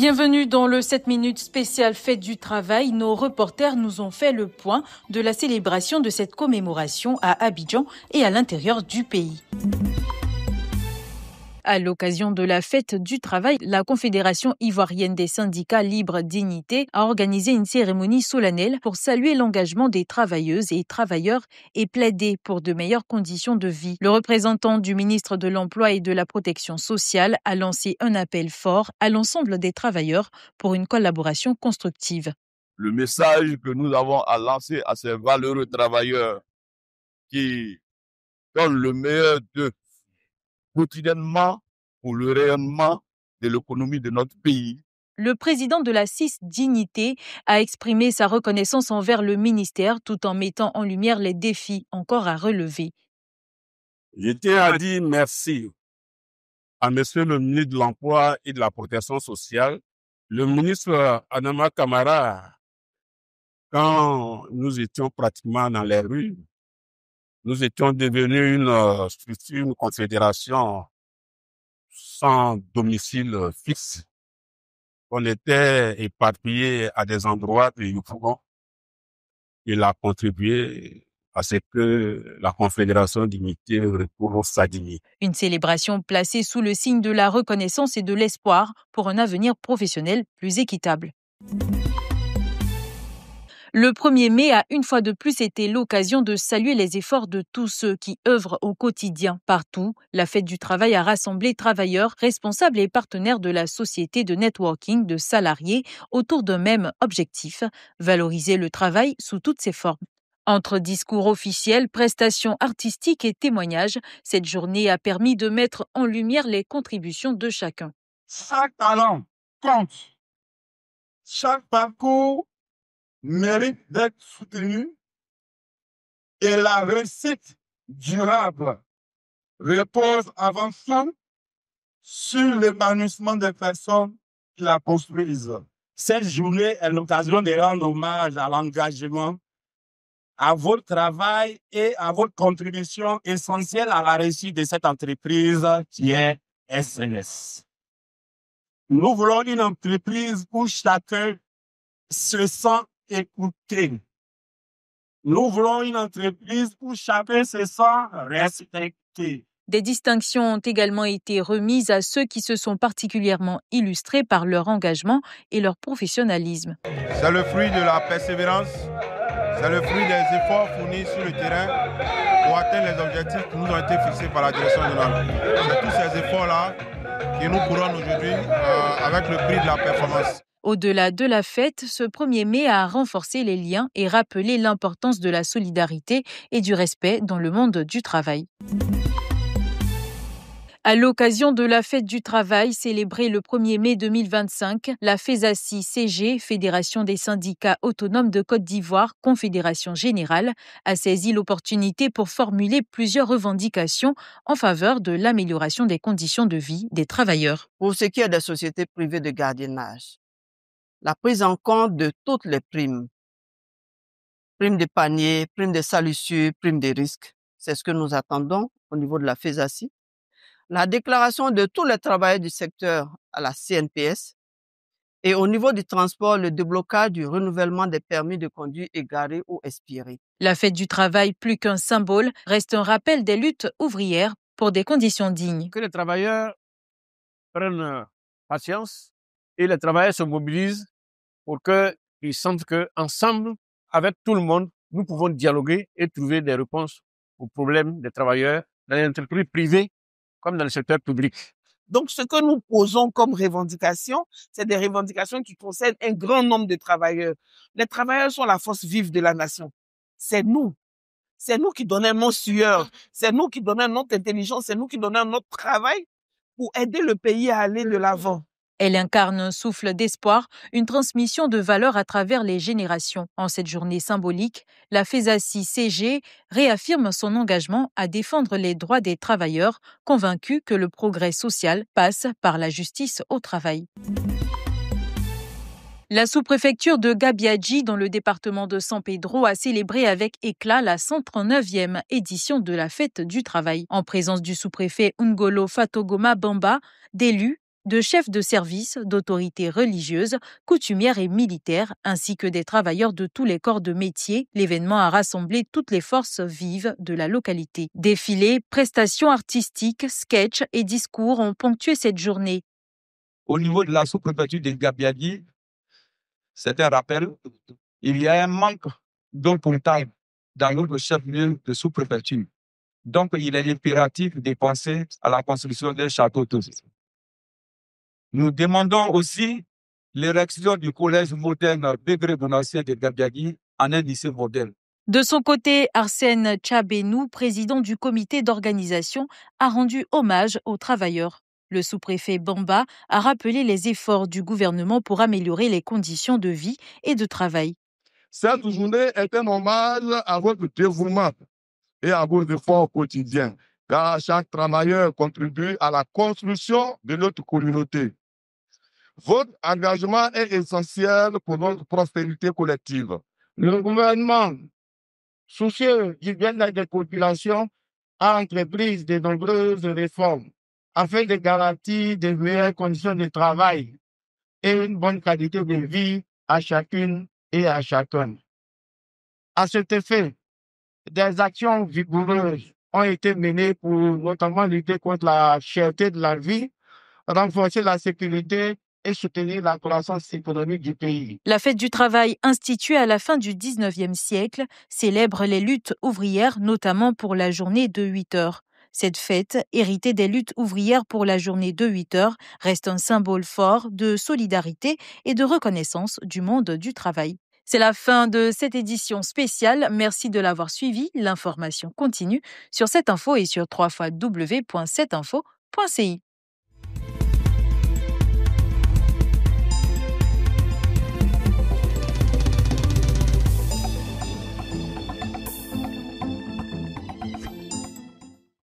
Bienvenue dans le 7 minutes spécial Fête du Travail. Nos reporters nous ont fait le point de la célébration de cette commémoration à Abidjan et à l'intérieur du pays. À l'occasion de la Fête du Travail, la Confédération ivoirienne des syndicats Libre Dignité a organisé une cérémonie solennelle pour saluer l'engagement des travailleuses et travailleurs et plaider pour de meilleures conditions de vie. Le représentant du ministre de l'Emploi et de la Protection sociale a lancé un appel fort à l'ensemble des travailleurs pour une collaboration constructive. Le message que nous avons à lancer à ces valeureux travailleurs qui donnent le meilleur d'eux quotidiennement pour le rayonnement de l'économie de notre pays. Le président de la CIS Dignité a exprimé sa reconnaissance envers le ministère tout en mettant en lumière les défis encore à relever. Je tiens à dire merci à monsieur le ministre de l'Emploi et de la Protection sociale, le ministre Adama Kamara, quand nous étions pratiquement dans les rues, nous étions devenus une structure, une confédération sans domicile fixe. On était éparpillés à des endroits de Yopougon. Il a contribué à ce que la Confédération Dignité retrouve sa dignité. Une célébration placée sous le signe de la reconnaissance et de l'espoir pour un avenir professionnel plus équitable. Le 1er mai a une fois de plus été l'occasion de saluer les efforts de tous ceux qui œuvrent au quotidien. Partout, la Fête du Travail a rassemblé travailleurs, responsables et partenaires de la société de networking de salariés autour d'un même objectif, valoriser le travail sous toutes ses formes. Entre discours officiels, prestations artistiques et témoignages, cette journée a permis de mettre en lumière les contributions de chacun. Chaque talent compte. Chaque parcours mérite d'être soutenu et la réussite durable repose avant tout sur l'épanouissement des personnes qui la construisent. Cette journée est l'occasion de rendre hommage à l'engagement, à votre travail et à votre contribution essentielle à la réussite de cette entreprise qui est SNS. Nous voulons une entreprise où chacun se sent écouté. Nous voulons une entreprise où chacun se sent respecté. Des distinctions ont également été remises à ceux qui se sont particulièrement illustrés par leur engagement et leur professionnalisme. C'est le fruit de la persévérance, c'est le fruit des efforts fournis sur le terrain pour atteindre les objectifs qui nous ont été fixés par la direction générale. C'est tous ces efforts-là qui nous couronnent aujourd'hui avec le prix de la performance. Au-delà de la fête, ce 1er mai a renforcé les liens et rappelé l'importance de la solidarité et du respect dans le monde du travail. À l'occasion de la Fête du Travail célébrée le 1er mai 2025, la FESACI-CG, Fédération des syndicats autonomes de Côte d'Ivoire, Confédération générale, a saisi l'opportunité pour formuler plusieurs revendications en faveur de l'amélioration des conditions de vie des travailleurs. Pour ce qui est des sociétés privées de gardiennage, la prise en compte de toutes les primes de panier, primes de salissure, primes de risque, c'est ce que nous attendons au niveau de la FESACI. La déclaration de tous les travailleurs du secteur à la CNPS et au niveau du transport, le déblocage du renouvellement des permis de conduire égarés ou expirés. La Fête du Travail, plus qu'un symbole, reste un rappel des luttes ouvrières pour des conditions dignes. Que les travailleurs prennent patience et les travailleurs se mobilisent pour qu'ils sentent qu'ensemble, avec tout le monde, nous pouvons dialoguer et trouver des réponses aux problèmes des travailleurs dans les entreprises privées comme dans le secteur public. Donc, ce que nous posons comme revendications, c'est des revendications qui concernent un grand nombre de travailleurs. Les travailleurs sont la force vive de la nation. C'est nous. C'est nous qui donnons notre sueur. C'est nous qui donnons notre intelligence. C'est nous qui donnons notre travail pour aider le pays à aller de l'avant. Elle incarne un souffle d'espoir, une transmission de valeurs à travers les générations. En cette journée symbolique, la FESACI-CG réaffirme son engagement à défendre les droits des travailleurs, convaincue que le progrès social passe par la justice au travail. La sous-préfecture de Gabiadji, dans le département de San Pedro, a célébré avec éclat la 139e édition de la Fête du Travail. En présence du sous-préfet Ngolo Fatogoma Bamba, d'élus, de chefs de service, d'autorités religieuses, coutumières et militaires, ainsi que des travailleurs de tous les corps de métier. L'événement a rassemblé toutes les forces vives de la localité. Défilés, prestations artistiques, sketchs et discours ont ponctué cette journée. Au niveau de la sous-préfecture de Gabiagui, c'est un rappel, il y a un manque d'eau potable dans notre chef-lieu de sous-préfecture. Donc, il est impératif de penser à la construction d'un château d'eau. Nous demandons aussi l'érection du collège moderne Bégré Bonacier de Gabiagui en un lycée modèle. De son côté, Arsène Tchabenou, président du comité d'organisation, a rendu hommage aux travailleurs. Le sous-préfet Bamba a rappelé les efforts du gouvernement pour améliorer les conditions de vie et de travail. Cette journée est un hommage à votre dévouement et à vos efforts quotidiens, car chaque travailleur contribue à la construction de notre communauté. Votre engagement est essentiel pour notre prospérité collective. Le gouvernement, soucieux du bien-être des populations, a entrepris de nombreuses réformes afin de garantir de meilleures conditions de travail et une bonne qualité de vie à chacune et à chacun. À cet effet, des actions vigoureuses ont été menées pour notamment lutter contre la cherté de la vie, renforcer la sécurité et soutenir la croissance économique du pays. La fête du travail, instituée à la fin du 19e siècle, célèbre les luttes ouvrières, notamment pour la journée de 8 heures. Cette fête, héritée des luttes ouvrières pour la journée de 8 heures, reste un symbole fort de solidarité et de reconnaissance du monde du travail. C'est la fin de cette édition spéciale. Merci de l'avoir suivi. L'information continue sur 7info et sur www.7info.ci.